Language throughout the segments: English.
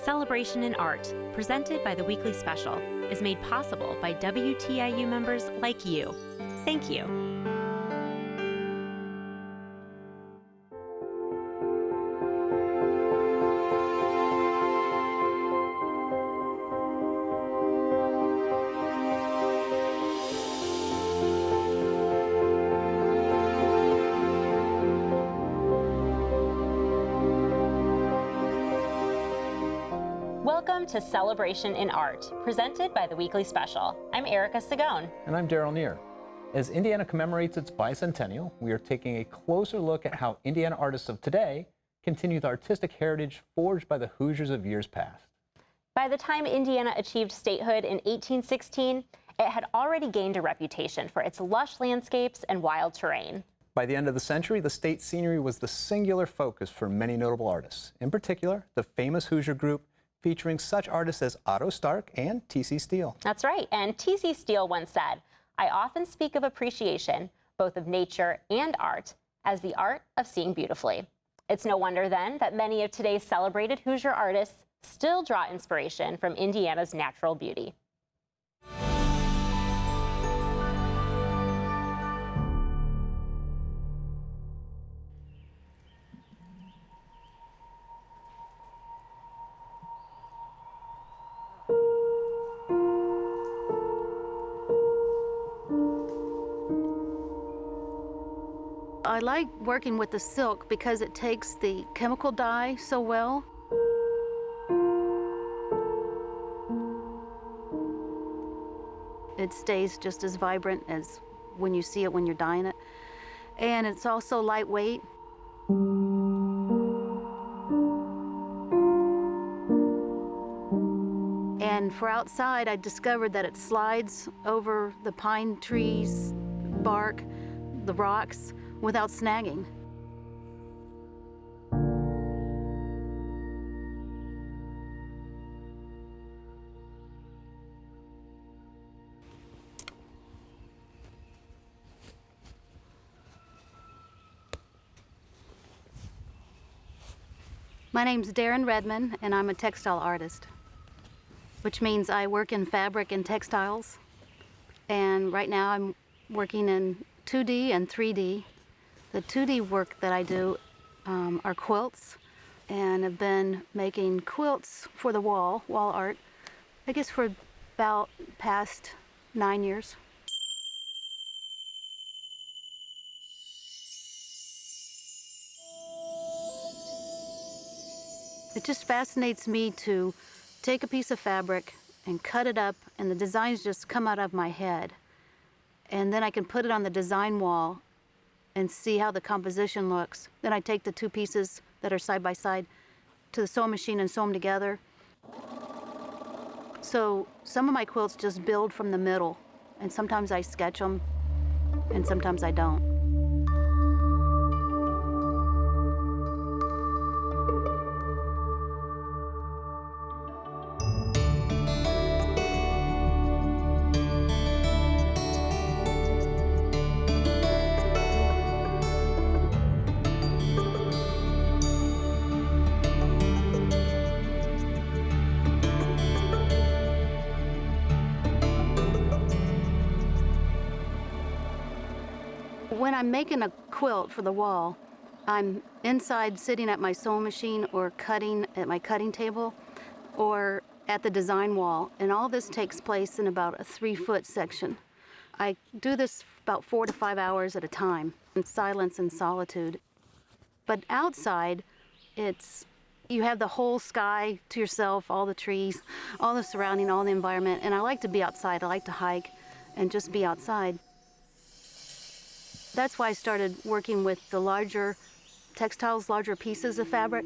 Celebration in Art, presented by the Weekly Special, is made possible by WTIU members like you. Thank you. Welcome to Celebration in Art, presented by the Weekly Special. I'm Erica Sagone. And I'm Daryl Neer. As Indiana commemorates its bicentennial, we are taking a closer look at how Indiana artists of today continue the artistic heritage forged by the Hoosiers of years past. By the time Indiana achieved statehood in 1816, it had already gained a reputation for its lush landscapes and wild terrain. By the end of the century, the state scenery was the singular focus for many notable artists. In particular, the famous Hoosier group, featuring such artists as Otto Stark and T.C. Steele. That's right, and T.C. Steele once said, "I often speak of appreciation, both of nature and art, as the art of seeing beautifully." It's no wonder then that many of today's celebrated Hoosier artists still draw inspiration from Indiana's natural beauty. I like working with the silk because it takes the chemical dye so well. It stays just as vibrant as when you see it when you're dyeing it. And it's also lightweight. And for outside, I discovered that it slides over the pine trees, bark, the rocks, without snagging. My name's Darren Redman, and I'm a textile artist, which means I work in fabric and textiles. And right now I'm working in 2D and 3D. The 2D work that I do are quilts, and I've been making quilts for the wall art, I guess for about past 9 years. It just fascinates me to take a piece of fabric and cut it up, and the designs just come out of my head. And then I can put it on the design wall and see how the composition looks. Then I take the two pieces that are side by side to the sewing machine and sew them together. So some of my quilts just build from the middle, and sometimes I sketch them, and sometimes I don't. When I'm making a quilt for the wall, I'm inside sitting at my sewing machine or cutting at my cutting table or at the design wall, and all this takes place in about a 3-foot section. I do this about 4 to 5 hours at a time in silence and solitude. But outside, you have the whole sky to yourself, all the trees, all the surrounding, all the environment, and I like to be outside. I like to hike and just be outside. That's why I started working with the larger textiles, larger pieces of fabric,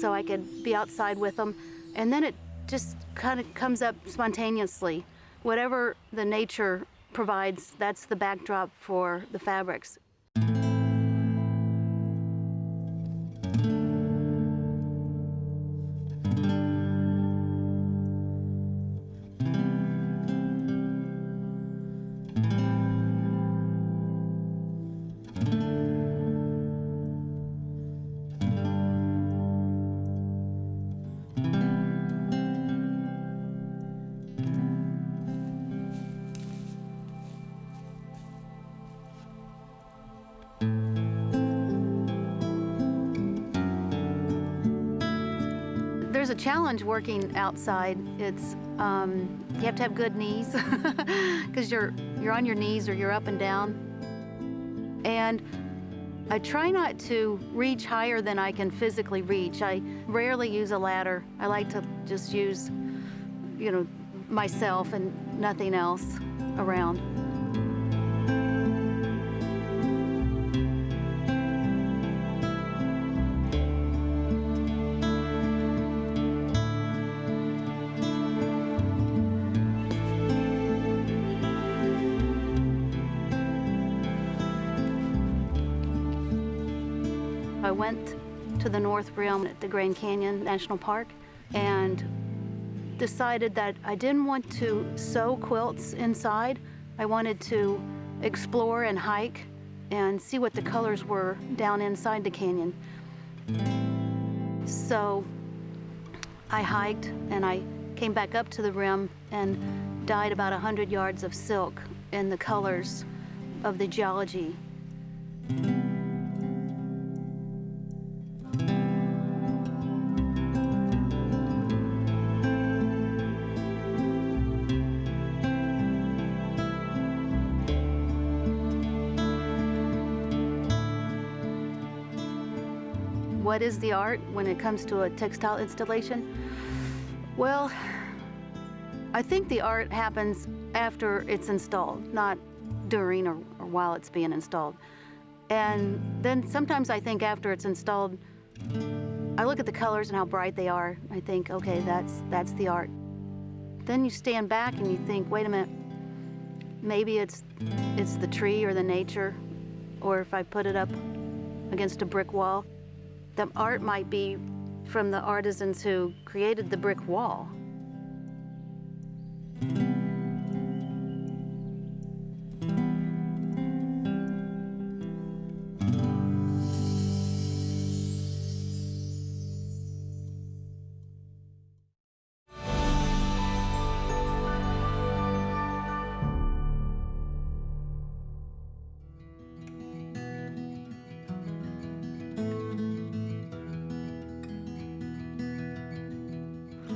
so I could be outside with them. And then it just kind of comes up spontaneously. Whatever the nature provides, that's the backdrop for the fabrics. There's a challenge working outside. It's you have to have good knees because you're on your knees or you're up and down. And I try not to reach higher than I can physically reach. I rarely use a ladder. I like to just use, myself and nothing else around. I went to the North Rim at the Grand Canyon National Park and decided that I didn't want to sew quilts inside. I wanted to explore and hike and see what the colors were down inside the canyon. So I hiked and I came back up to the rim and dyed about 100 yards of silk in the colors of the geology. What is the art when it comes to a textile installation? Well, I think the art happens after it's installed, not during or while it's being installed. And then sometimes I think after it's installed, I look at the colors and how bright they are. I think, okay, that's the art. Then you stand back and you think, wait a minute, maybe it's the tree or the nature, or if I put it up against a brick wall. The art might be from the artisans who created the brick wall.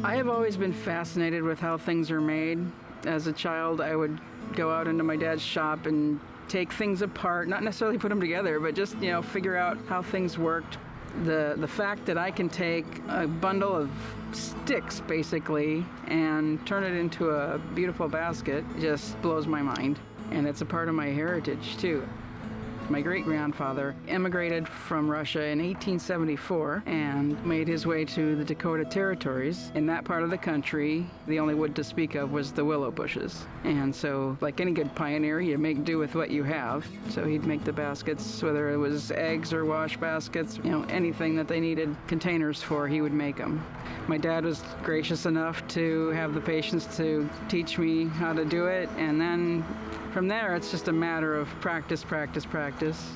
I have always been fascinated with how things are made. As a child, I would go out into my dad's shop and take things apart, not necessarily put them together, but just, figure out how things worked. The fact that I can take a bundle of sticks, basically, and turn it into a beautiful basket just blows my mind. And it's a part of my heritage, too. My great-grandfather immigrated from Russia in 1874 and made his way to the Dakota Territories. In that part of the country, the only wood to speak of was the willow bushes. And so, like any good pioneer, you make do with what you have. So he'd make the baskets, whether it was eggs or wash baskets, anything that they needed containers for, he would make them. My dad was gracious enough to have the patience to teach me how to do it, and then from there, it's just a matter of practice, practice, practice.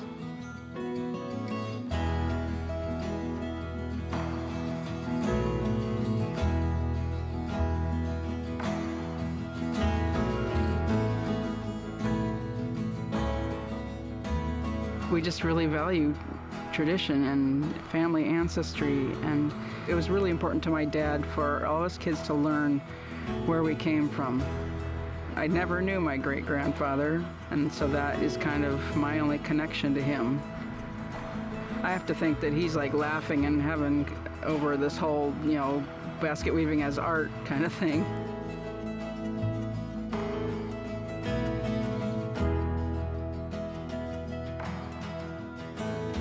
We just really value tradition and family ancestry, and it was really important to my dad for all his kids to learn where we came from. I never knew my great-grandfather, and so that is kind of my only connection to him. I have to think that he's like laughing and having over this whole, basket weaving as art kind of thing.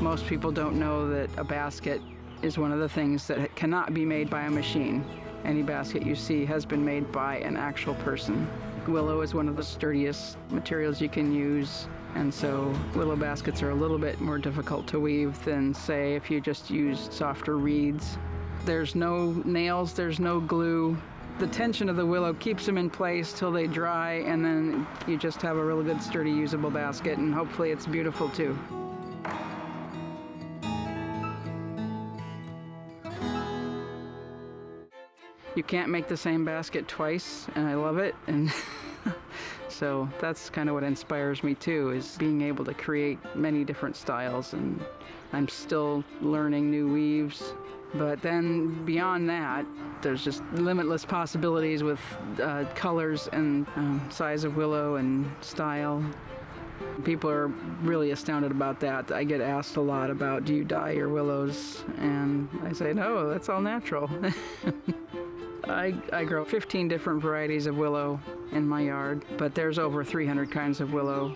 Most people don't know that a basket is one of the things that cannot be made by a machine. Any basket you see has been made by an actual person. Willow is one of the sturdiest materials you can use, and so willow baskets are a little bit more difficult to weave than, say, if you just used softer reeds. There's no nails, there's no glue. The tension of the willow keeps them in place till they dry, and then you just have a really good, sturdy, usable basket, and hopefully it's beautiful too. You can't make the same basket twice, and I love it. And so that's kind of what inspires me too, is being able to create many different styles. And I'm still learning new weaves. But then beyond that, there's just limitless possibilities with colors and size of willow and style. People are really astounded about that. I get asked a lot about, do you dye your willows? And I say, no, that's all natural. I grow 15 different varieties of willow in my yard, but there's over 300 kinds of willow.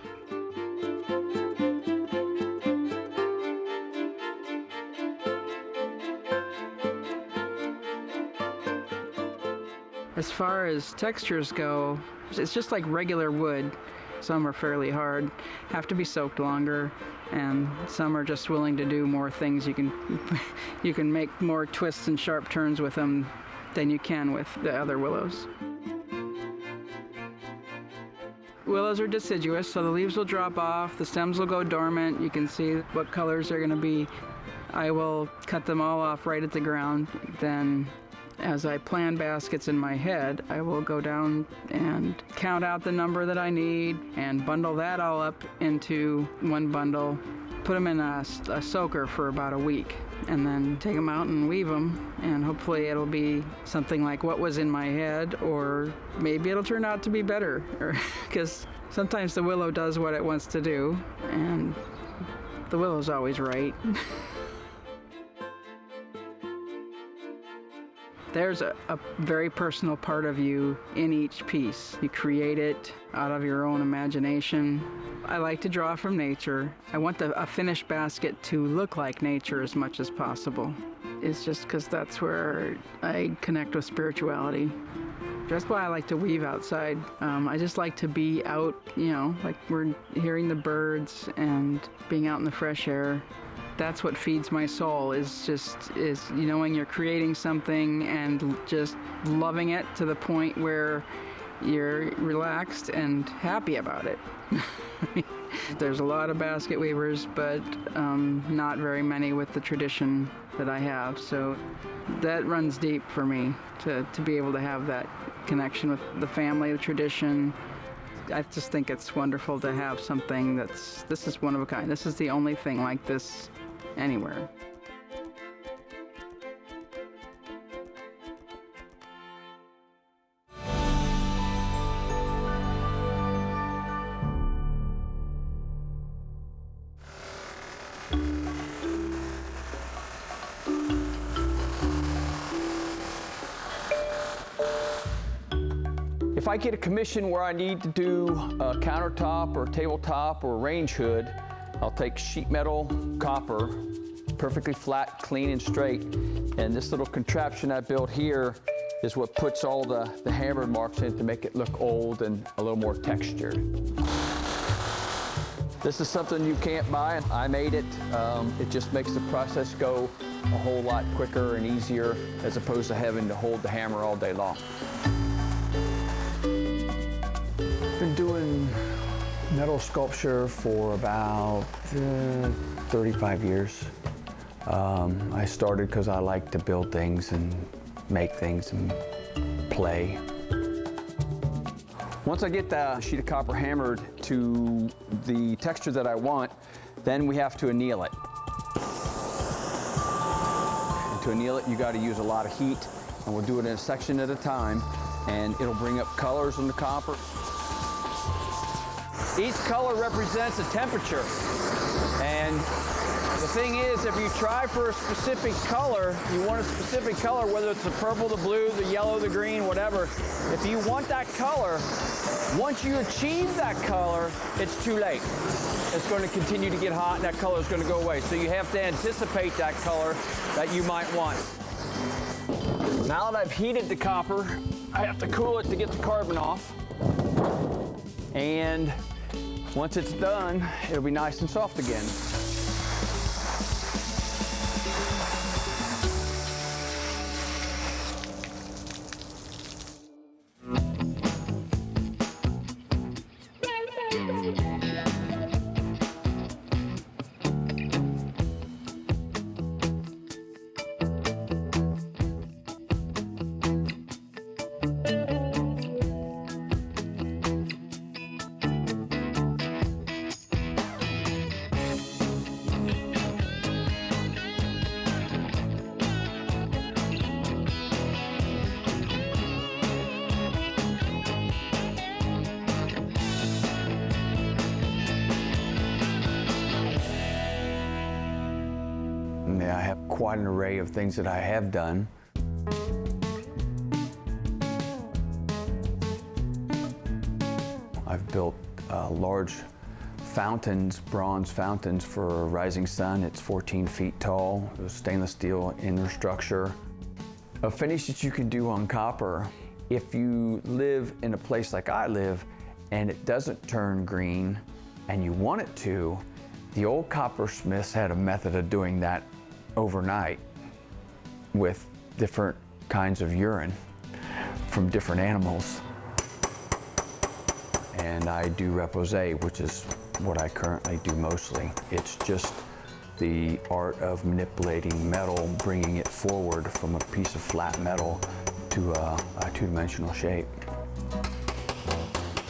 As far as textures go, it's just like regular wood. Some are fairly hard, have to be soaked longer, and some are just willing to do more things. You can make more twists and sharp turns with them than you can with the other willows. Willows are deciduous, so the leaves will drop off, the stems will go dormant. You can see what colors they're going to be. I will cut them all off right at the ground. Then as I plan baskets in my head, I will go down and count out the number that I need and bundle that all up into one bundle, put them in a soaker for about a week, and then take them out and weave them, and hopefully it'll be something like what was in my head, or maybe it'll turn out to be better, because sometimes the willow does what it wants to do, and the willow's always right. There's a very personal part of you in each piece. You create it out of your own imagination. I like to draw from nature. I want a finished basket to look like nature as much as possible. It's just because that's where I connect with spirituality. That's why I like to weave outside. I just like to be out, like we're hearing the birds and being out in the fresh air. That's what feeds my soul, is knowing you're creating something and just loving it to the point where you're relaxed and happy about it. There's a lot of basket weavers, but not very many with the tradition that I have. So that runs deep for me, to be able to have that connection with the family, the tradition. I just think it's wonderful to have something this is one of a kind. This is the only thing like this anywhere. If I get a commission where I need to do a countertop or tabletop or range hood, I'll take sheet metal, copper, perfectly flat, clean and straight, and this little contraption I built here is what puts all the hammered marks in to make it look old and a little more textured. This is something you can't buy. I made it. It just makes the process go a whole lot quicker and easier, as opposed to having to hold the hammer all day long. Been doing metal sculpture for about 35 years. I started because I like to build things and make things and play. Once I get the sheet of copper hammered to the texture that I want, then we have to anneal it. And to anneal it, you got to use a lot of heat, and we'll do it in a section at a time, and it'll bring up colors on the copper. Each color represents a temperature, and the thing is, if you try for a specific color, you want a specific color, whether it's the purple, the blue, the yellow, the green, whatever. If you want that color, once you achieve that color, it's too late. It's going to continue to get hot, and that color is going to go away. So you have to anticipate that color that you might want. Now that I've heated the copper, I have to cool it to get the carbon off. And once it's done, it'll be nice and soft again. quite an array of things that I have done. I've built large fountains, bronze fountains for a rising sun. It's 14 feet tall. It was stainless steel inner structure. A finish that you can do on copper, if you live in a place like I live and it doesn't turn green and you want it to, the old coppersmiths had a method of doing that overnight with different kinds of urine from different animals. And I do repoussé, which is what I currently do mostly. It's just the art of manipulating metal, bringing it forward from a piece of flat metal to a two-dimensional shape.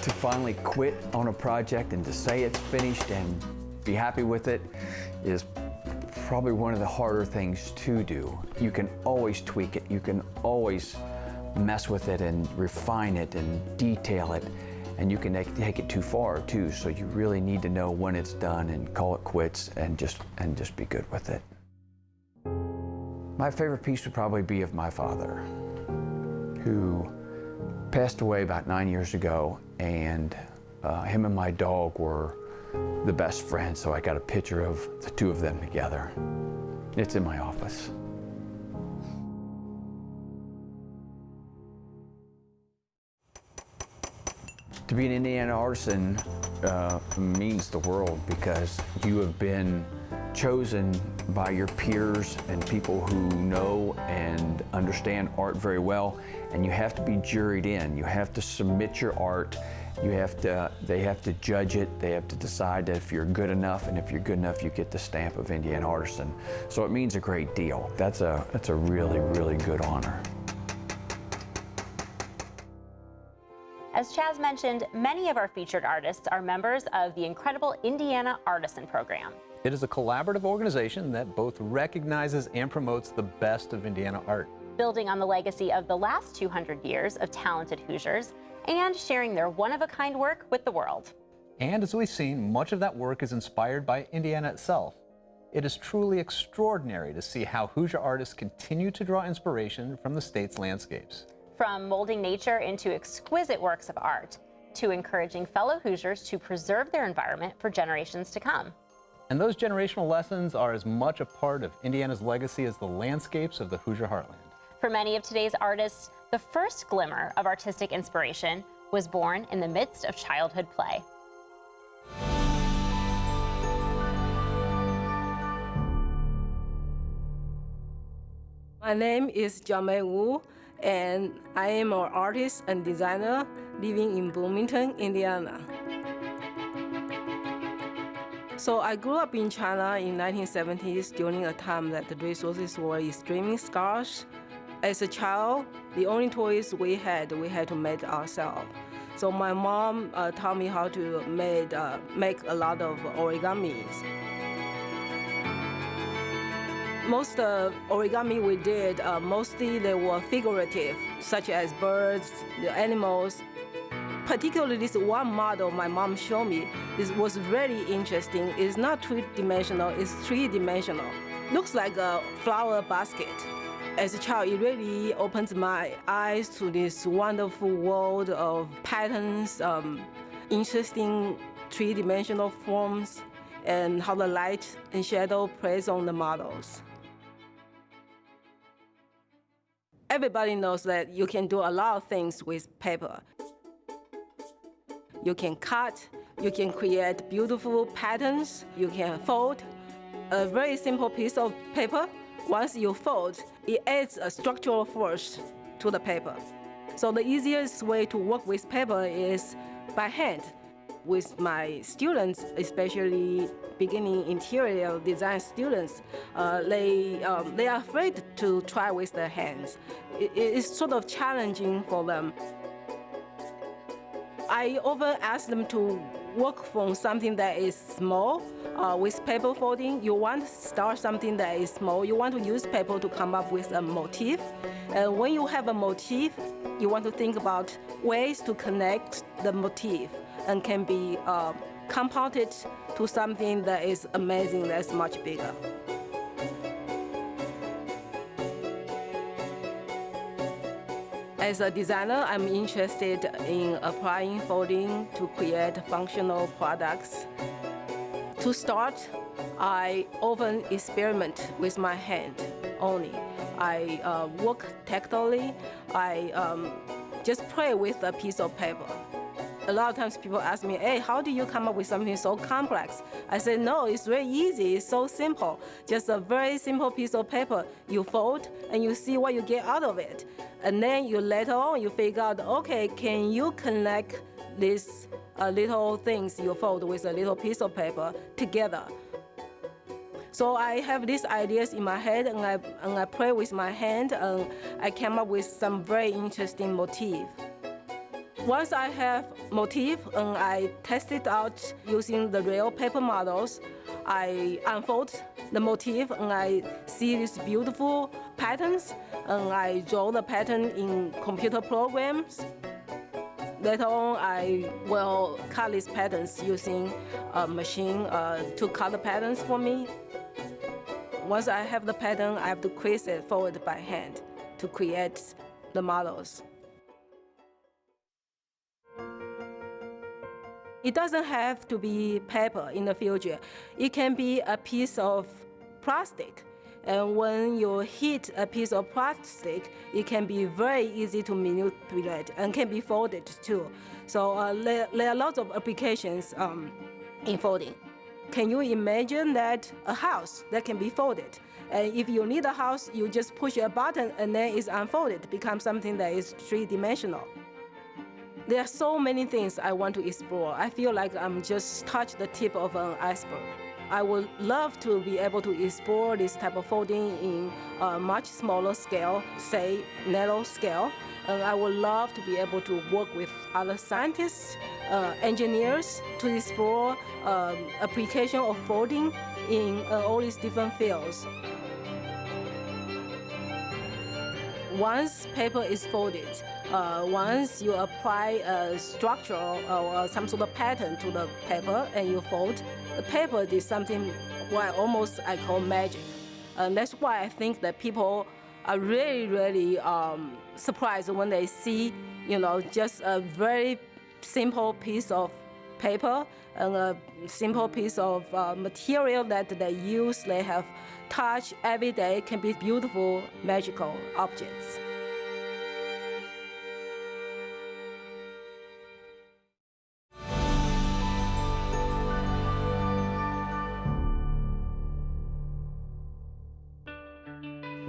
To finally quit on a project and to say it's finished and be happy with it is probably one of the harder things to do. You can always tweak it, you can always mess with it and refine it and detail it, and you can take it too far too, so you really need to know when it's done and call it quits and just be good with it. My favorite piece would probably be of my father, who passed away about 9 years ago, and him and my dog were the best friends, so I got a picture of the two of them together. It's in my office. To be an Indiana artisan means the world, because you have been chosen by your peers and people who know and understand art very well, and you have to be juried in. You have to submit your art. They have to judge it. They have to decide that if you're good enough, and if you're good enough, you get the stamp of Indiana Artisan. So it means a great deal. That's a really, really good honor. As Chaz mentioned, many of our featured artists are members of the incredible Indiana Artisan program. It is a collaborative organization that both recognizes and promotes the best of Indiana art. Building on the legacy of the last 200 years of talented Hoosiers and sharing their one-of-a-kind work with the world. And as we've seen, much of that work is inspired by Indiana itself. It is truly extraordinary to see how Hoosier artists continue to draw inspiration from the state's landscapes. From molding nature into exquisite works of art, to encouraging fellow Hoosiers to preserve their environment for generations to come. And those generational lessons are as much a part of Indiana's legacy as the landscapes of the Hoosier heartland. For many of today's artists, the first glimmer of artistic inspiration was born in the midst of childhood play. My name is Jiamei Wu, and I am an artist and designer living in Bloomington, Indiana. So I grew up in China in 1970s during a time that the resources were extremely scarce. As a child, the only toys we had to make ourselves. So my mom taught me how to make a lot of origamis. Most origami we did, mostly they were figurative, such as birds, the animals. Particularly this one model my mom showed me, this was very interesting. It's not two-dimensional, it's three-dimensional. Looks like a flower basket. As a child, it really opens my eyes to this wonderful world of patterns, interesting three-dimensional forms, and how the light and shadow plays on the models. Everybody knows that you can do a lot of things with paper. You can cut, you can create beautiful patterns, you can fold. A very simple piece of paper, once you fold, it adds a structural force to the paper. So the easiest way to work with paper is by hand. With my students, especially beginning interior design students, they are afraid to try with their hands. It's sort of challenging for them. I often ask them to work from something that is small. With paper folding, you want to start something that is small. You want to use paper to come up with a motif. And when you have a motif, you want to think about ways to connect the motif and can be compounded to something that is amazing, that's much bigger. As a designer, I'm interested in applying folding to create functional products. To start, I often experiment with my hand only. I work tactily. I just play with a piece of paper. A lot of times people ask me, hey, how do you come up with something so complex? I say, no, it's very easy, it's so simple. Just a very simple piece of paper. You fold and you see what you get out of it. And then you later on, you figure out, okay, can you connect these little things you fold with a little piece of paper together? So I have these ideas in my head, and I play with my hand, and I came up with some very interesting motif. Once I have motif and I test it out using the real paper models, I unfold the motif and I see these beautiful patterns, and I draw the pattern in computer programs. Later on, I will cut these patterns using a machine to cut the patterns for me. Once I have the pattern, I have to crease it forward by hand to create the models. It doesn't have to be paper in the future. It can be a piece of plastic. And when you hit a piece of plastic, it can be very easy to manipulate and can be folded too. So there are lots of applications in folding. Can you imagine that a house that can be folded? And if you need a house, you just push a button and then it's unfolded, becomes something that is three-dimensional. There are so many things I want to explore. I feel like I'm just touched the tip of an iceberg. I would love to be able to explore this type of folding in a much smaller scale, say nano scale. And I would love to be able to work with other scientists, engineers to explore application of folding in all these different fields. Once paper is folded, once you apply a structure or some sort of pattern to the paper and you fold, the paper is something what almost I call magic. And that's why I think that people are really, really surprised when they see, just a very simple piece of paper and a simple piece of material that they use, they have touched every day, can be beautiful, magical objects.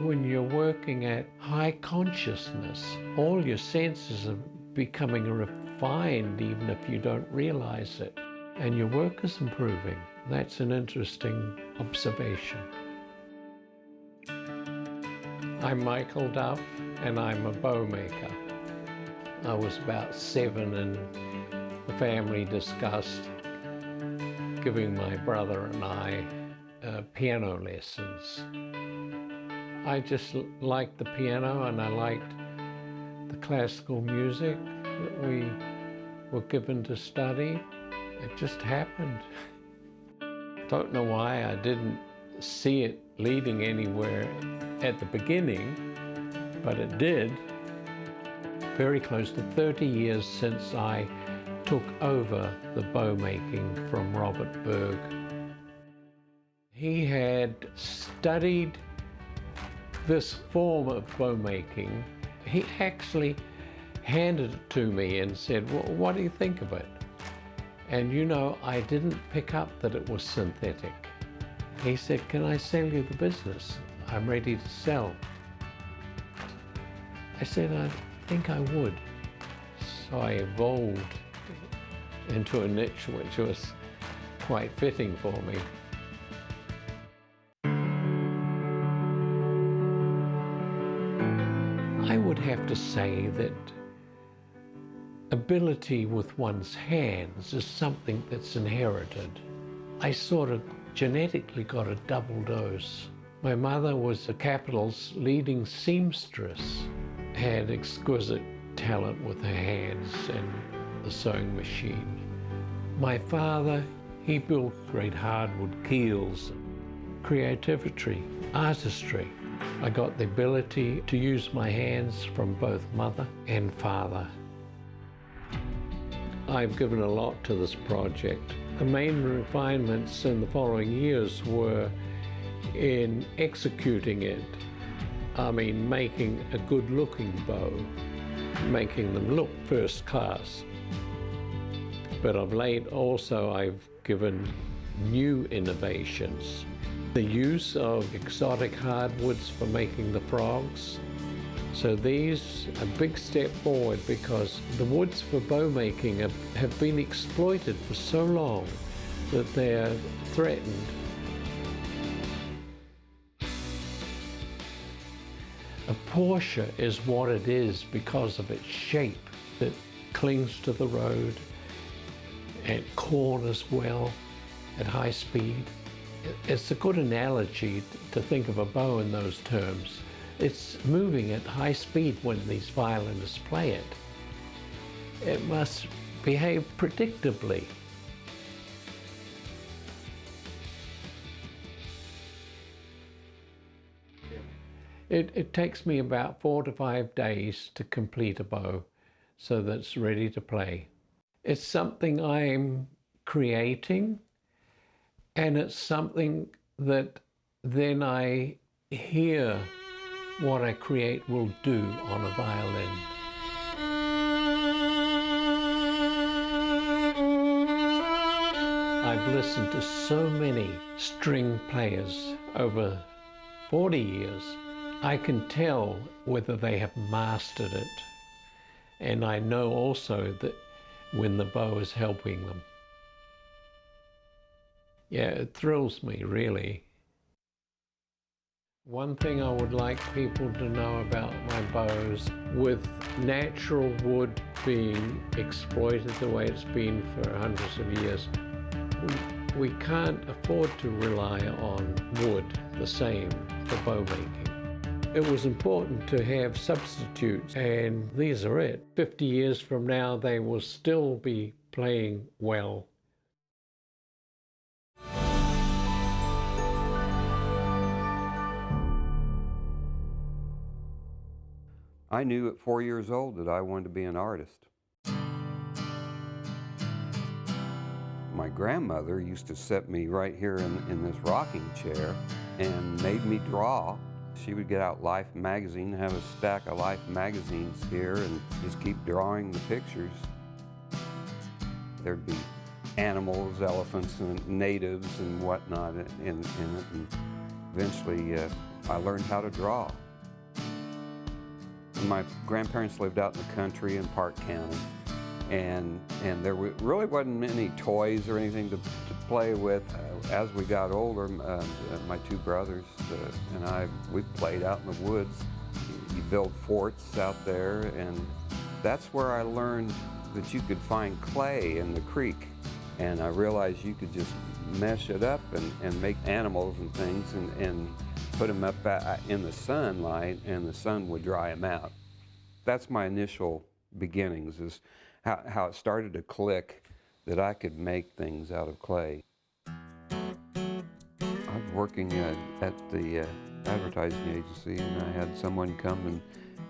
When you're working at high consciousness, all your senses are becoming refined even if you don't realize it, and your work is improving. That's an interesting observation. I'm Michael Duff, and I'm a bow maker. I was about 7 and the family discussed giving my brother and I piano lessons. I just liked the piano and I liked the classical music that we were given to study. It just happened. Don't know why I didn't see it leading anywhere at the beginning, but it did. Very close to 30 years since I took over the bow making from Robert Berg. He had studied this form of bow making. He actually handed it to me and said, well, what do you think of it? And I didn't pick up that it was synthetic. He said, can I sell you the business? I'm ready to sell. I said, I think I would. So I evolved into a niche which was quite fitting for me. I would have to say that ability with one's hands is something that's inherited. I sort of genetically got a double dose. My mother was the capital's leading seamstress, had exquisite talent with her hands and the sewing machine. My father, he built great hardwood keels, creativity, artistry. I got the ability to use my hands from both mother and father. I've given a lot to this project. The main refinements in the following years were in executing it. I mean, making a good-looking bow, making them look first class. But of late also I've given new innovations. The use of exotic hardwoods for making the frogs. So these are a big step forward because the woods for bow making have been exploited for so long that they're threatened. A Porsche is what it is because of its shape. It clings to the road and corners well at high speed. It's a good analogy to think of a bow in those terms. It's moving at high speed when these violinists play it. It must behave predictably. It takes me about 4 to 5 days to complete a bow so that it's ready to play. It's something I'm creating, and it's something that then I hear what I create will do on a violin. I've listened to so many string players over 40 years. I can tell whether they have mastered it. And I know also that when the bow is helping them. Yeah, it thrills me, really. One thing I would like people to know about my bows, with natural wood being exploited the way it's been for hundreds of years, we can't afford to rely on wood the same for bow making. It was important to have substitutes, and these are it. 50 years from now, they will still be playing well. I knew at 4 years old that I wanted to be an artist. My grandmother used to set me right here in this rocking chair and made me draw. She would get out Life magazine, have a stack of Life magazines here, and just keep drawing the pictures. There'd be animals, elephants, and natives and whatnot in it, and eventually I learned how to draw. My grandparents lived out in the country in Park County, and there really wasn't many toys or anything to play with. As we got older, my two brothers and I, we played out in the woods. You build forts out there, and that's where I learned that you could find clay in the creek. And I realized you could just mesh it up and make animals and things and put them up in the sunlight, and the sun would dry them out. That's my initial beginnings, is how it started to click that I could make things out of clay. I was working at the advertising agency, and I had someone come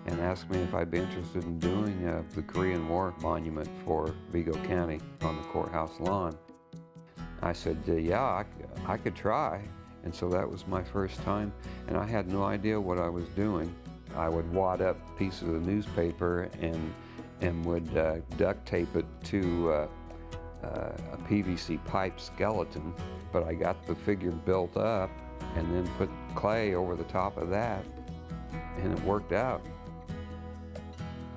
and ask me if I'd be interested in doing the Korean War monument for Vigo County on the courthouse lawn. I said, yeah, I could try. And so that was my first time, and I had no idea what I was doing. I would wad up pieces of newspaper and would duct tape it to a PVC pipe skeleton, but I got the figure built up and then put clay over the top of that, and it worked out.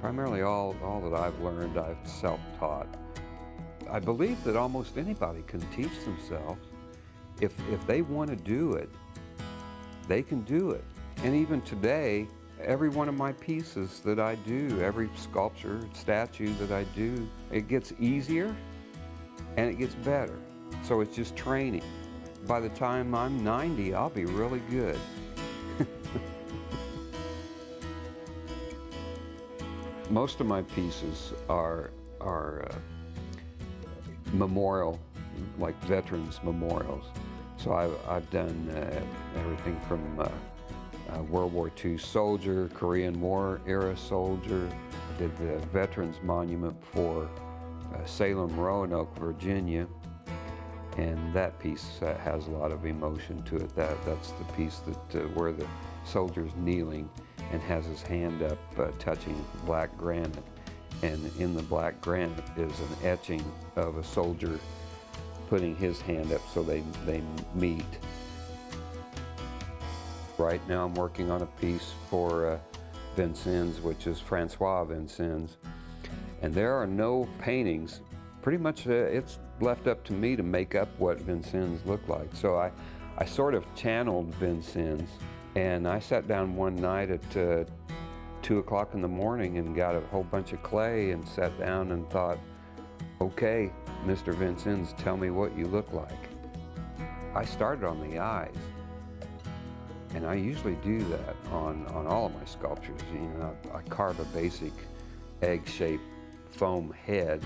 Primarily all that I've learned, I've self-taught. I believe that almost anybody can teach themselves. If they want to do it, they can do it. And even today, every one of my pieces that I do, every sculpture, statue that I do, it gets easier and it gets better. So it's just training. By the time I'm 90, I'll be really good. Most of my pieces are memorial, like veterans memorials. So I've done everything from World War II soldier, Korean War era soldier. I did the Veterans Monument for Salem, Roanoke, Virginia. And that piece has a lot of emotion to it. That's the piece that where the soldier's kneeling and has his hand up touching black granite. And in the black granite is an etching of a soldier putting his hand up so they meet. Right now I'm working on a piece for Vincennes, which is Francois Vincennes. And there are no paintings. Pretty much it's left up to me to make up what Vincennes looked like. So I sort of channeled Vincennes, and I sat down one night at 2 o'clock in the morning and got a whole bunch of clay and sat down and thought, okay, Mr. Vincennes, tell me what you look like. I started on the eyes. And I usually do that on all of my sculptures. You know, I carve a basic egg-shaped foam head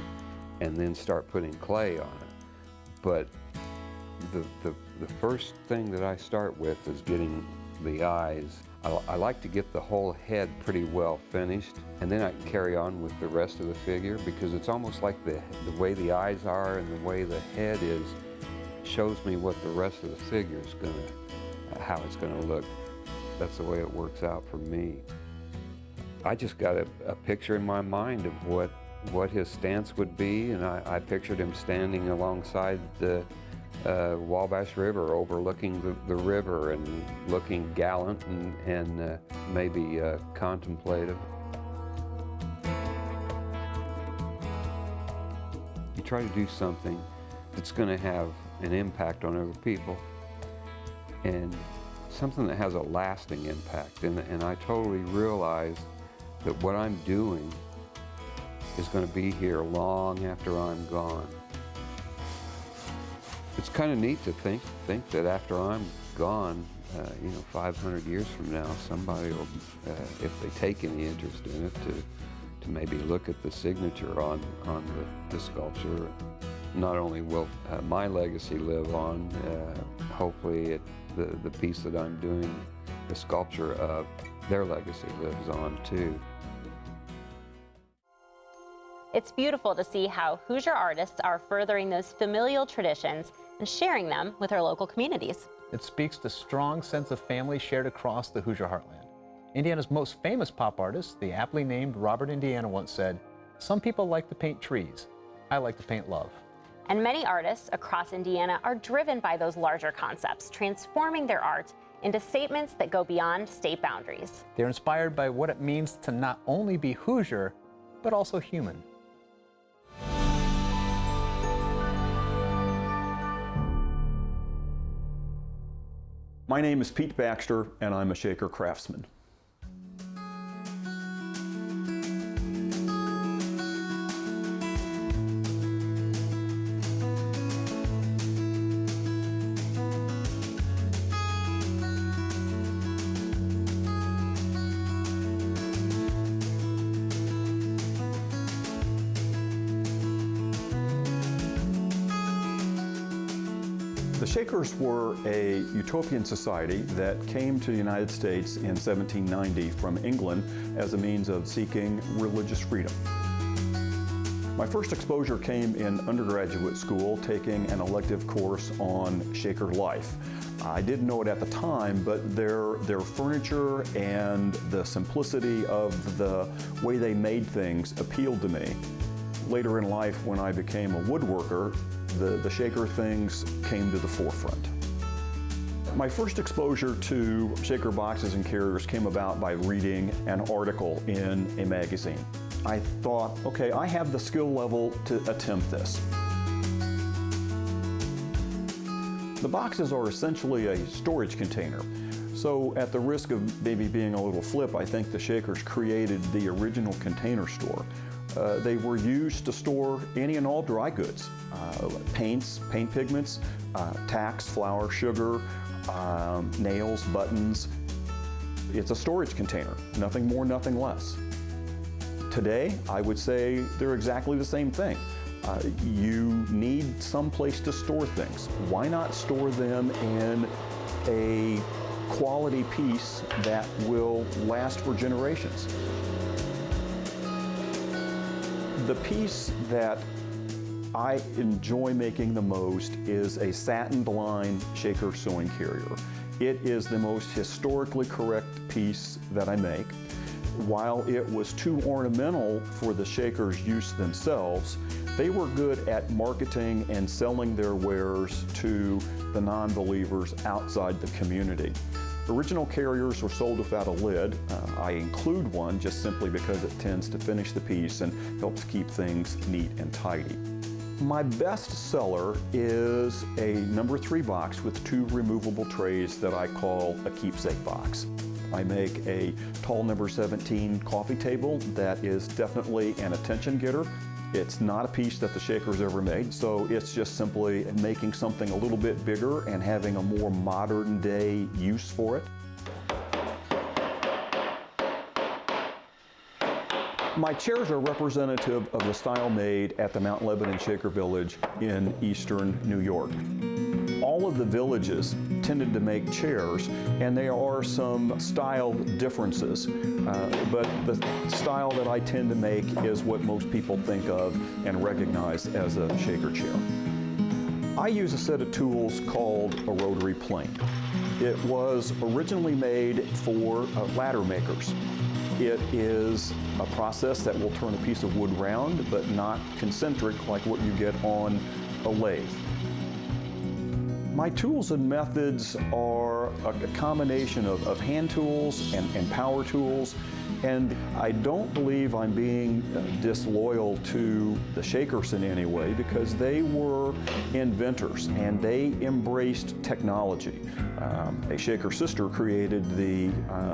and then start putting clay on it. But the first thing that I start with is getting the eyes. I like to get the whole head pretty well finished, and then I can carry on with the rest of the figure, because it's almost like the way the eyes are and the way the head is shows me what the rest of the figure is how it's going to look. That's the way it works out for me. I just got a picture in my mind of what his stance would be, and I pictured him standing alongside the Wabash River, overlooking the river and looking gallant and maybe contemplative. You try to do something that's going to have an impact on other people, and something that has a lasting impact. And I totally realize that what I'm doing is going to be here long after I'm gone. It's kind of neat to think that after I'm gone, 500 years from now, somebody will, if they take any interest in it, to maybe look at the signature on the sculpture. Not only will my legacy live on, hopefully the piece that I'm doing, the sculpture of, their legacy lives on too. It's beautiful to see how Hoosier artists are furthering those familial traditions and sharing them with our local communities. It speaks to strong sense of family shared across the Hoosier heartland. Indiana's most famous pop artist, the aptly named Robert Indiana, once said, "Some people like to paint trees. I like to paint love." And many artists across Indiana are driven by those larger concepts, transforming their art into statements that go beyond state boundaries. They're inspired by what it means to not only be Hoosier, but also human. My name is Pete Baxter, and I'm a Shaker craftsman. The Shakers were a utopian society that came to the United States in 1790 from England as a means of seeking religious freedom. My first exposure came in undergraduate school, taking an elective course on Shaker life. I didn't know it at the time, but their furniture and the simplicity of the way they made things appealed to me. Later in life, when I became a woodworker, the Shaker things came to the forefront. My first exposure to Shaker boxes and carriers came about by reading an article in a magazine. I thought, okay, I have the skill level to attempt this. The boxes are essentially a storage container. So at the risk of maybe being a little flip, I think the Shakers created the original container store. They were used to store any and all dry goods, paints, paint pigments, tacks, flour, sugar, nails, buttons. It's a storage container, nothing more, nothing less. Today, I would say they're exactly the same thing. You need some place to store things. Why not store them in a quality piece that will last for generations. The piece that I enjoy making the most is a satin-blind shaker sewing carrier. It is the most historically correct piece that I make. While it was too ornamental for the shakers' use themselves, they were good at marketing and selling their wares to the non-believers outside the community. Original carriers were sold without a lid. I include one just simply because it tends to finish the piece and helps keep things neat and tidy. My best seller is a number 3 box with 2 removable trays that I call a keepsake box. I make a tall number 17 coffee table that is definitely an attention getter. It's not a piece that the shaker's ever made, so it's just simply making something a little bit bigger and having a more modern day use for it. My chairs are representative of the style made at the Mount Lebanon Shaker Village in eastern New York. All of the villages tended to make chairs, and there are some style differences, but the style that I tend to make is what most people think of and recognize as a shaker chair. I use a set of tools called a rotary plane. It was originally made for ladder makers. It is a process that will turn a piece of wood round, but not concentric like what you get on a lathe. My tools and methods are a combination of hand tools and power tools, and I don't believe I'm being disloyal to the shakers in any way, because they were inventors and they embraced technology. A shaker sister created the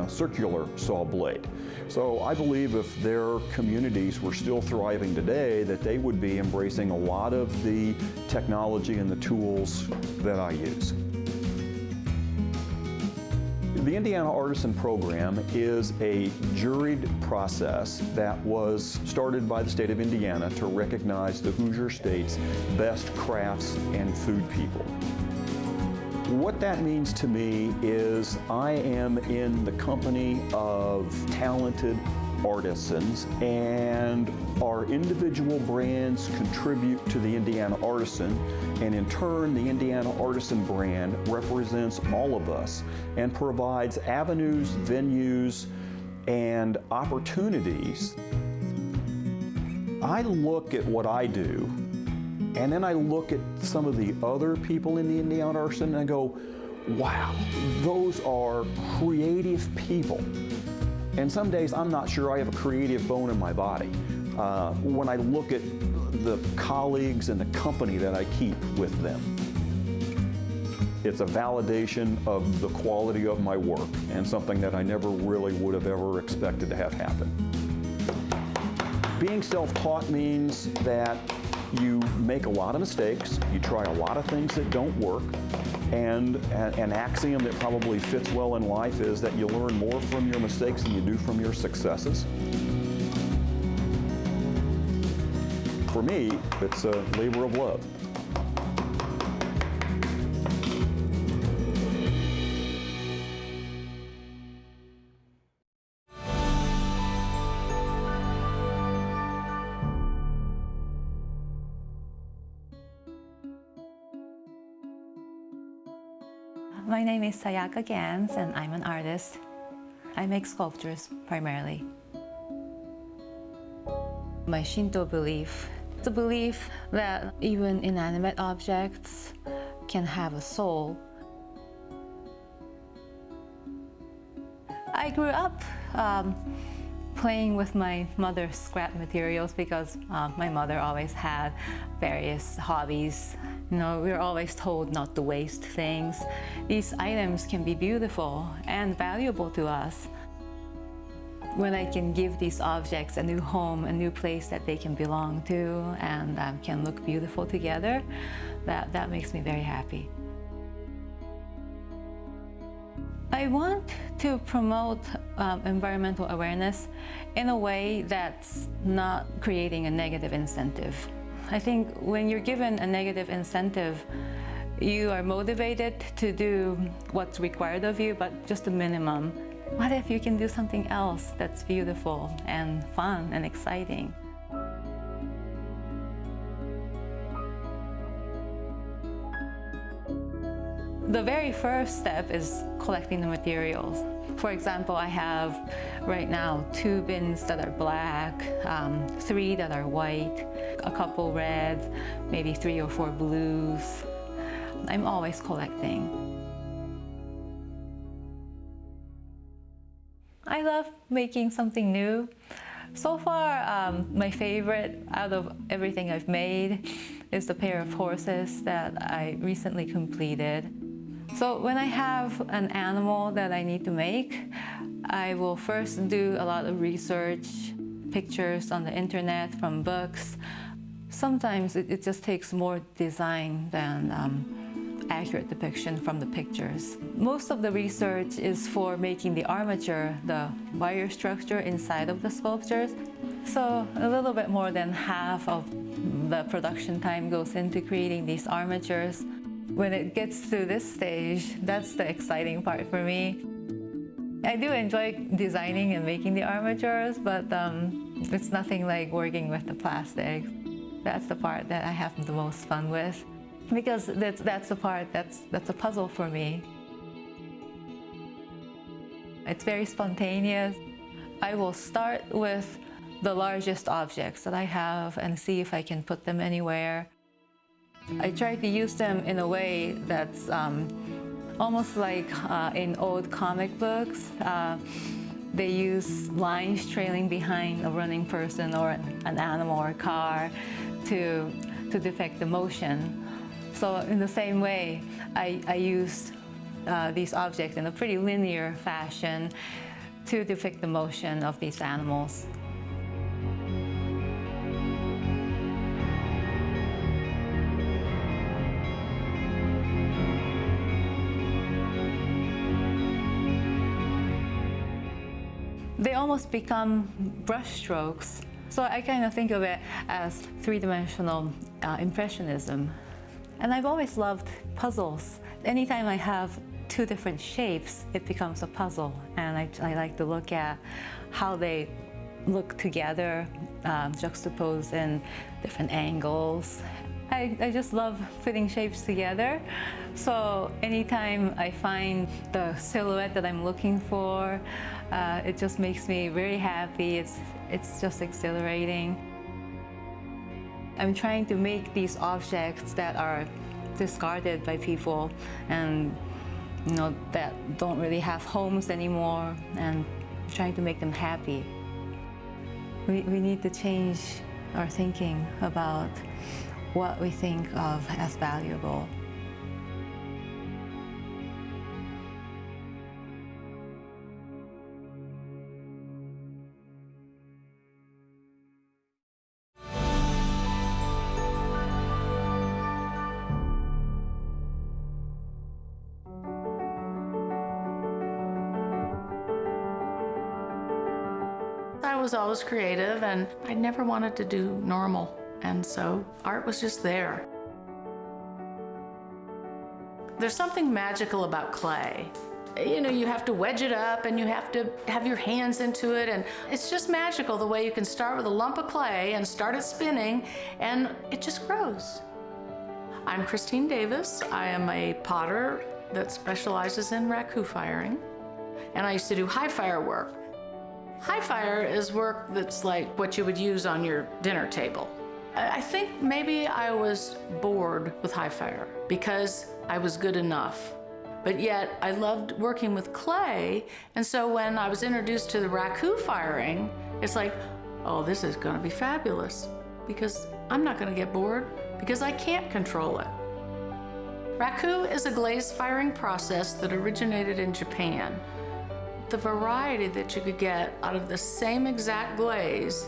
circular saw blade. So I believe if their communities were still thriving today, that they would be embracing a lot of the technology and the tools that I use. The Indiana Artisan program is a juried process that was started by the state of Indiana to recognize the Hoosier State's best crafts and food people. What that means to me is I am in the company of talented artisans, and our individual brands contribute to the Indiana Artisan, and in turn the Indiana Artisan brand represents all of us and provides avenues, venues, and opportunities. I look at what I do, and then I look at some of the other people in the Indiana Artisan and I go, wow, those are creative people. And some days I'm not sure I have a creative bone in my body. When I look at the colleagues and the company that I keep with them, it's a validation of the quality of my work and something that I never really would have ever expected to have happen. Being self-taught means that you make a lot of mistakes, you try a lot of things that don't work, and an axiom that probably fits well in life is that you learn more from your mistakes than you do from your successes. For me, it's a labor of love. My name is Raku Glazes, and I'm an artist. I make sculptures primarily. My Shinto belief, the belief that even inanimate objects can have a soul. I grew up playing with my mother's scrap materials because my mother always had various hobbies. You know, we're always told not to waste things. These items can be beautiful and valuable to us. When I can give these objects a new home, a new place that they can belong to and can look beautiful together, that makes me very happy. I want to promote environmental awareness in a way that's not creating a negative incentive. I think when you're given a negative incentive, You are motivated to do what's required of you, but just the minimum. What if you can do something else that's beautiful and fun and exciting? The very first step is collecting the materials. For example, I have right now 2 bins that are black, 3 that are white, a couple reds, maybe 3 or 4 blues. I'm always collecting. I love making something new. So far, my favorite out of everything I've made is the pair of horses that I recently completed. So when I have an animal that I need to make, I will first do a lot of research, pictures on the internet, from books. Sometimes it just takes more design than accurate depiction from the pictures. Most of the research is for making the armature, the wire structure inside of the sculptures. So a little bit more than half of the production time goes into creating these armatures. When it gets to this stage, that's the exciting part for me. I do enjoy designing and making the armatures, but it's nothing like working with the plastics. That's the part that I have the most fun with, because that's the part that's a puzzle for me. It's very spontaneous. I will start with the largest objects that I have and see if I can put them anywhere. I try to use them in a way that's almost like in old comic books. They use lines trailing behind a running person or an animal or a car to depict the motion. So in the same way, I use these objects in a pretty linear fashion to depict the motion of these animals. They almost become brush strokes. So I kind of think of it as three-dimensional impressionism. And I've always loved puzzles. Anytime I have 2 different shapes, it becomes a puzzle. And I like to look at how they look together, juxtaposed in different angles. I just love putting shapes together. So anytime I find the silhouette that I'm looking for, it just makes me very happy. It's just exhilarating. I'm trying to make these objects that are discarded by people and that don't really have homes anymore, and trying to make them happy. We need to change our thinking about what we think of as valuable. I was always creative, and I never wanted to do normal, and so art was just there. There's something magical about clay. You have to wedge it up and you have to have your hands into it, and it's just magical the way you can start with a lump of clay and start it spinning and it just grows. I'm Christine Davis. I am a potter that specializes in raku firing, and I used to do high fire work. High fire is work that's like what you would use on your dinner table. I think maybe I was bored with high fire because I was good enough. But yet I loved working with clay, and so when I was introduced to the raku firing, it's like, oh, this is gonna be fabulous, because I'm not gonna get bored because I can't control it. Raku is a glaze firing process that originated in Japan. The variety that you could get out of the same exact glaze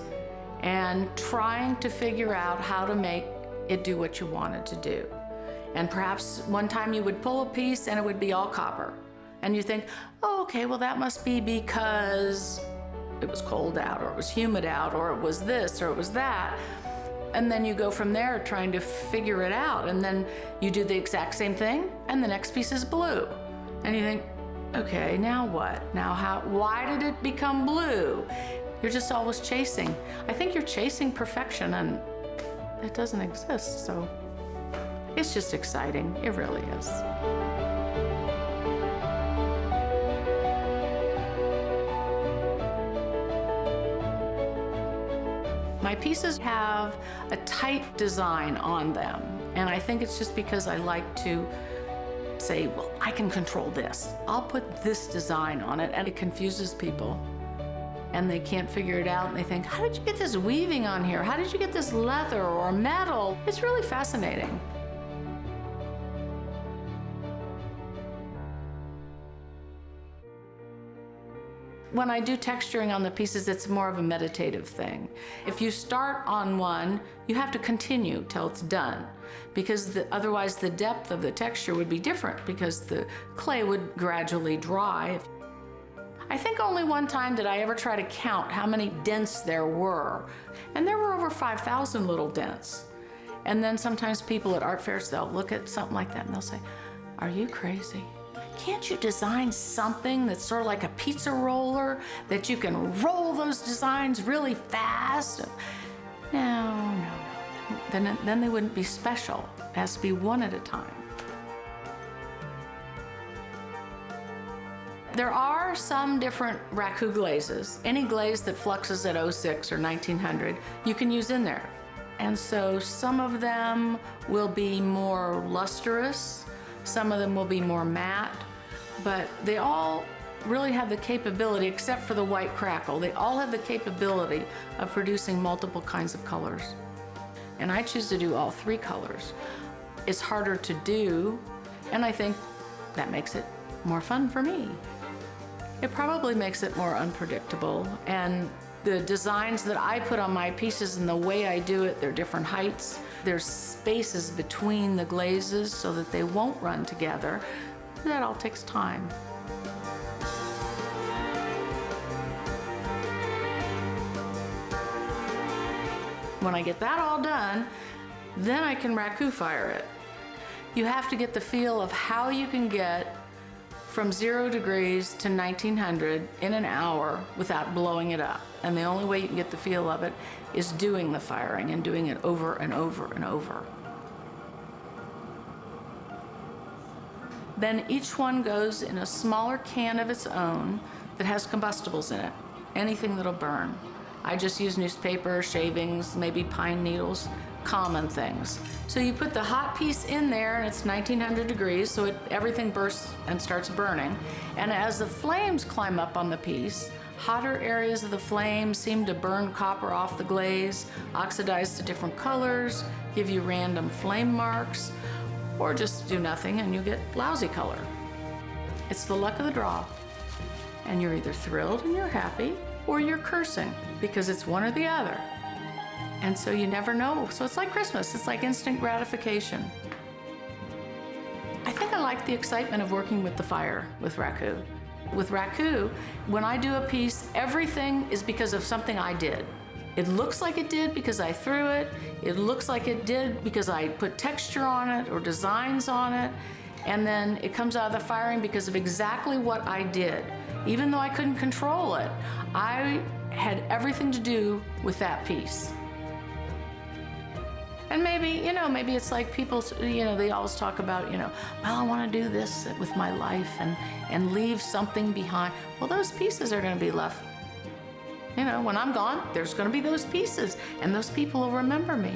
and trying to figure out how to make it do what you wanted to do. And perhaps one time you would pull a piece and it would be all copper. And you think, oh, okay, well that must be because it was cold out, or it was humid out, or it was this, or it was that. And then you go from there trying to figure it out. And then you do the exact same thing, and the next piece is blue. And you think, okay, now what? Now why did it become blue? You're just always chasing. I think you're chasing perfection, and it doesn't exist, so it's just exciting. It really is. My pieces have a tight design on them, and I think it's just because I like to say, well, I can control this. I'll put this design on it, and it confuses people. And they can't figure it out, and they think, how did you get this weaving on here? How did you get this leather or metal? It's really fascinating. When I do texturing on the pieces, it's more of a meditative thing. If you start on one, you have to continue till it's done, because otherwise the depth of the texture would be different, because the clay would gradually dry. I think only one time did I ever try to count how many dents there were, and there were over 5,000 little dents. And then sometimes people at art fairs, they'll look at something like that and they'll say, are you crazy? Can't you design something that's sort of like a pizza roller, that you can roll those designs really fast? No. Then they wouldn't be special. It has to be one at a time. There are some different Raku glazes. Any glaze that fluxes at 06 or 1900, you can use in there. And so some of them will be more lustrous, some of them will be more matte, but they all really have the capability, except for the white crackle, they all have the capability of producing multiple kinds of colors. And I choose to do all three colors. It's harder to do, and I think that makes it more fun for me. It probably makes it more unpredictable, and the designs that I put on my pieces and the way I do it, they're different heights. There's spaces between the glazes so that they won't run together. That all takes time. When I get that all done, then I can Raku fire it. You have to get the feel of how you can get from 0 degrees to 1900 in an hour without blowing it up. And the only way you can get the feel of it is doing the firing and doing it over and over and over. Then each one goes in a smaller can of its own that has combustibles in it, anything that'll burn. I just use newspaper, shavings, maybe pine needles, common things. So you put the hot piece in there, and it's 1900 degrees, so everything bursts and starts burning. And as the flames climb up on the piece, hotter areas of the flame seem to burn copper off the glaze, oxidize to different colors, give you random flame marks, or just do nothing and you get lousy color. It's the luck of the draw. And you're either thrilled and you're happy, or you're cursing, because it's one or the other. And so you never know. So it's like Christmas, it's like instant gratification. I think I like the excitement of working with the fire with Raku. With Raku, when I do a piece, everything is because of something I did. It looks like it did because I threw it. It looks like it did because I put texture on it or designs on it. And then it comes out of the firing because of exactly what I did. Even though I couldn't control it, I had everything to do with that piece. And maybe, maybe it's like people, they always talk about, well, I want to do this with my life and leave something behind. Well, those pieces are going to be left. When I'm gone, there's going to be those pieces, and those people will remember me.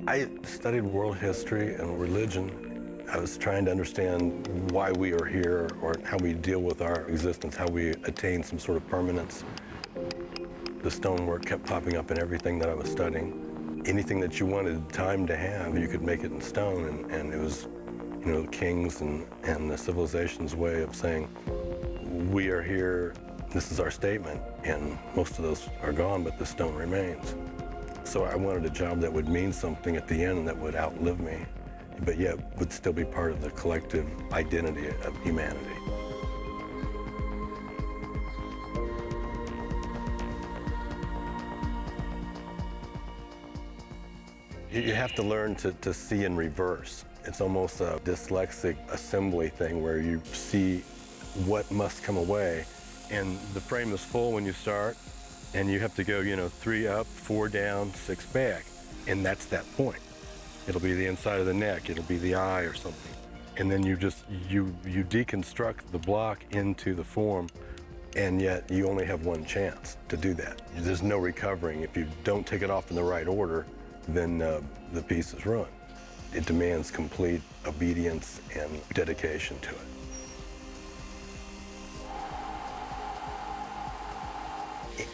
I studied world history and religion. I was trying to understand why we are here, or how we deal with our existence, how we attain some sort of permanence. The stonework kept popping up in everything that I was studying. Anything that you wanted time to have, you could make it in stone, and it was, the kings and the civilization's way of saying, we are here, this is our statement, and most of those are gone, but the stone remains. So I wanted a job that would mean something at the end and that would outlive me, but yet would still be part of the collective identity of humanity. You have to learn to see in reverse. It's almost a dyslexic assembly thing where you see what must come away. And the frame is full when you start, and you have to go, 3 up, 4 down, 6 back. And that's that point. It'll be the inside of the neck, it'll be the eye or something. And then you deconstruct the block into the form, and yet you only have one chance to do that. There's no recovering. If you don't take it off in the right order, then the piece is ruined. It demands complete obedience and dedication to it.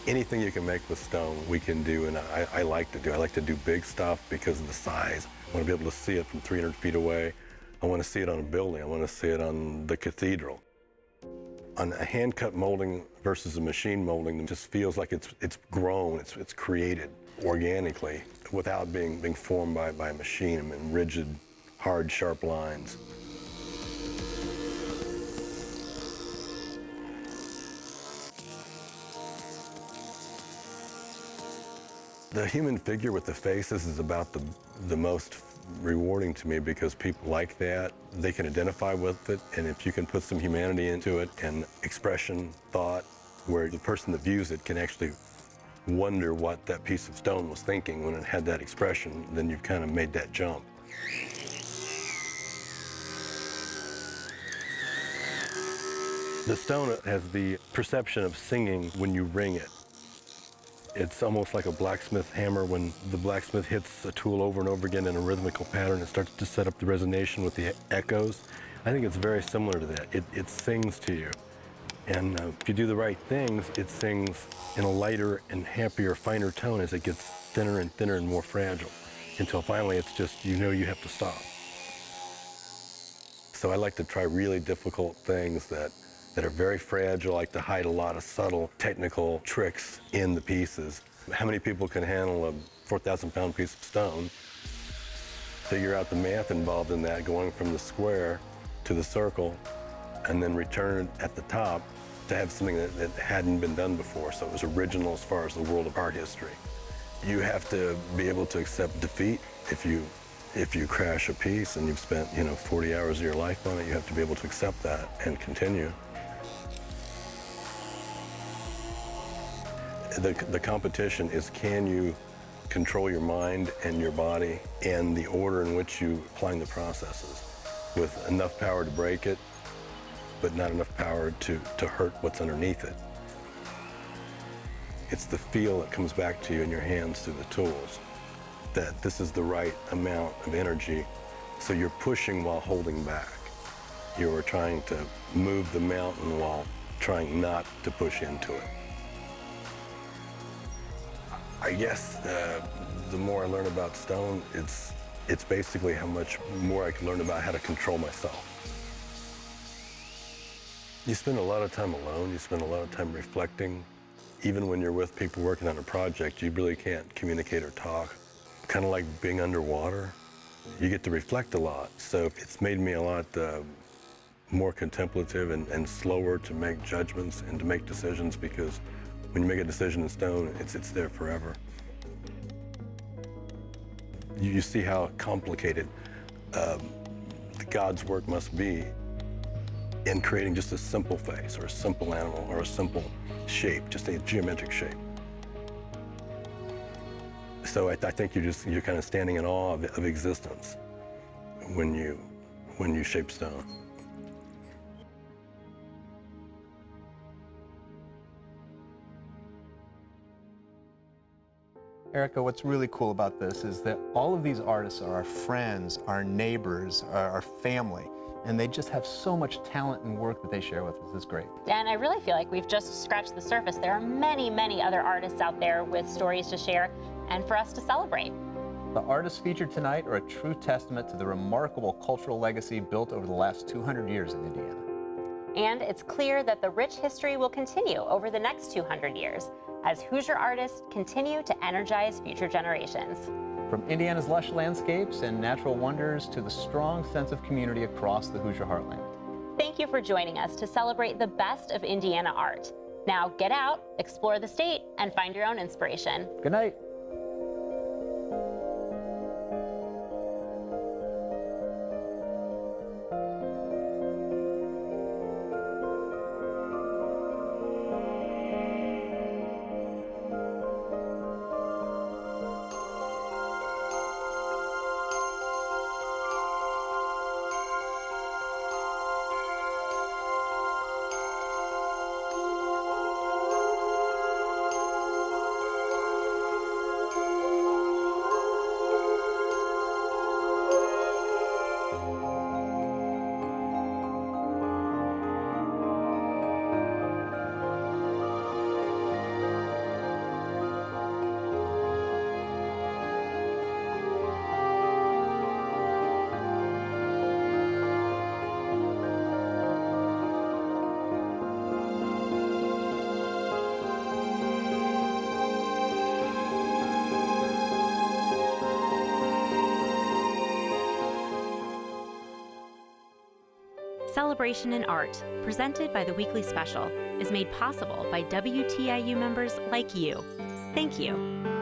Anything you can make with stone, we can do, and I like to do. I like to do big stuff because of the size. I want to be able to see it from 300 feet away. I want to see it on a building. I want to see it on the cathedral. On a hand-cut molding versus a machine molding, it just feels like it's grown, it's created organically without being formed by a machine and rigid, hard, sharp lines. The human figure with the faces is about the most rewarding to me because people like that. They can identify with it, and if you can put some humanity into it and expression, thought, where the person that views it can actually wonder what that piece of stone was thinking when it had that expression, then you've kind of made that jump. The stone has the perception of singing when you ring it. It's almost like a blacksmith hammer. When the blacksmith hits a tool over and over again in a rhythmical pattern, it starts to set up the resonation with the echoes. I think it's very similar to that. It sings to you. And if you do the right things, it sings in a lighter and happier, finer tone as it gets thinner and more fragile, until finally it's just, you have to stop. So I like to try really difficult things that are very fragile. I like to hide a lot of subtle technical tricks in the pieces. How many people can handle a 4,000-pound piece of stone? Figure out the math involved in that, going from the square to the circle, and then return it at the top to have something that hadn't been done before. So it was original as far as the world of art history. You have to be able to accept defeat. If you crash a piece and you've spent 40 hours of your life on it, you have to be able to accept that and continue. The competition is, can you control your mind and your body and the order in which you applying the processes with enough power to break it, but not enough power to hurt what's underneath it. It's the feel that comes back to you in your hands through the tools, that this is the right amount of energy, so you're pushing while holding back. You're trying to move the mountain while trying not to push into it. I guess the more I learn about stone, it's basically how much more I can learn about how to control myself. You spend a lot of time alone, you spend a lot of time reflecting. Even when you're with people working on a project, you really can't communicate or talk. Kind of like being underwater. You get to reflect a lot, so it's made me a lot more contemplative and slower to make judgments and to make decisions, because when you make a decision in stone, it's there forever. You see how complicated God's work must be in creating just a simple face or a simple animal or a simple shape, just a geometric shape. So I think you're kind of standing in awe of existence when you shape stone. Erica, what's really cool about this is that all of these artists are our friends, our neighbors, our family, and they just have so much talent and work that they share with us. It's great. And I really feel like we've just scratched the surface. There are many, many other artists out there with stories to share and for us to celebrate. The artists featured tonight are a true testament to the remarkable cultural legacy built over the last 200 years in Indiana. And it's clear that the rich history will continue over the next 200 years as Hoosier artists continue to energize future generations. From Indiana's lush landscapes and natural wonders to the strong sense of community across the Hoosier heartland. Thank you for joining us to celebrate the best of Indiana art. Now get out, explore the state, and find your own inspiration. Good night. Celebration in Art, presented by the Weekly Special, is made possible by WTIU members like you. Thank you.